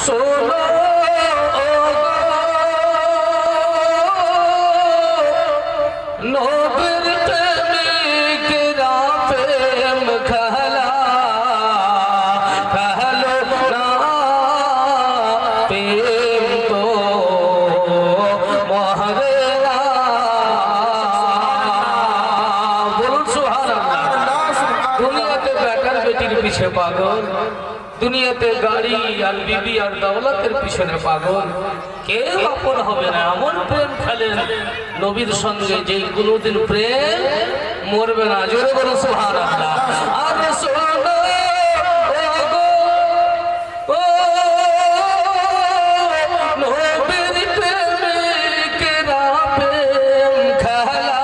শোনো নবীর প্রেমিকরা প্রেম খেলা খেলো না প্রেম তো মহরে না। বলুন সুবহানাল্লাহ। দুনিয়াতে বেটার বেটির পিছে পাগল, দুনিয়াতে গাড়ি আর বিবি আর দৌলতের পিছনে পাগল, কেউ আপন হবে না। এমন প্রেম খেলেন নবীর সঙ্গে যে কোনোদিন প্রেম মরবে না। জোরে বলো সুবহানাল্লাহ। আর শোনো ও নবীর প্রেমিকেরা প্রেম খেলা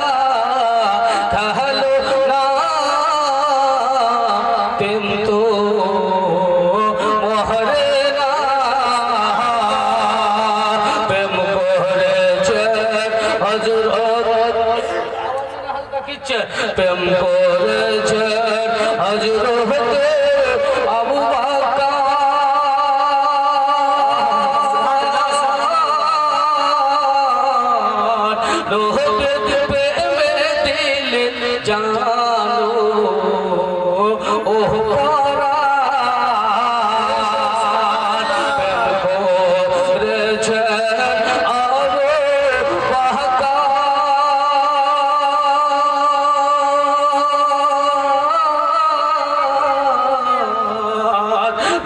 খেলো না প্রেম তো মহরে না। প্রেম করেছে হযরত প্রেম করেছে হযরত আবু বকর। নবীর প্রেমে দিল জানো ও পরাণ। প্রেম করেছে আবু বকর।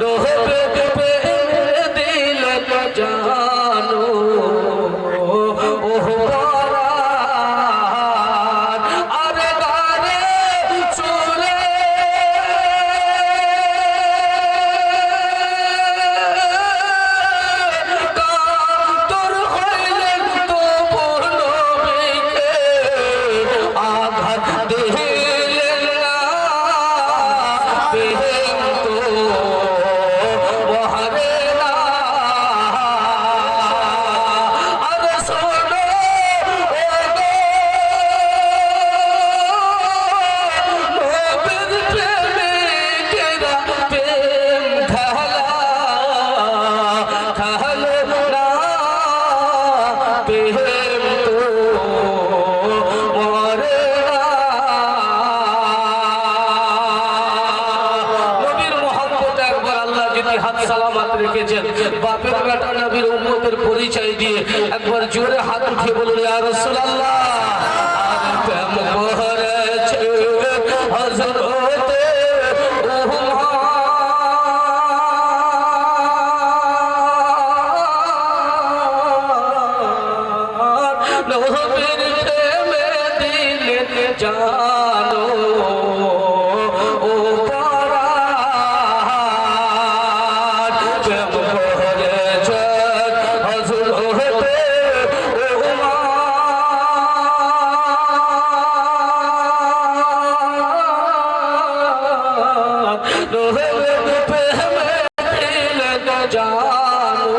নবীর প্রেমে দিল জানো ও পরাণ। আরে গানে চলে কাতর হইলেন তো নবীকে আঘাত দিলেন না প্রেম তো মহরে না। আরে শোনো ও গো নবীর প্রেমিকেরা প্রেম খেলা খেলো না প্রেম তো মরে না। নবীর মহব্বত একবার আল্লাহ যদি হাত সালামত রেখেছেন, বাপের বেটা নবীর উম্মতের পরিচয় দিয়ে একবার জোরে হাত উঠিয়ে বলুন ইয়া রাসূলুল্লাহ। আর প্রেম করেছে হযরত নবীর প্রেমে দিলেন জানো ও পরাণ। প্রেম করেছে হযরত নবীর প্রেমে দিলেন জানো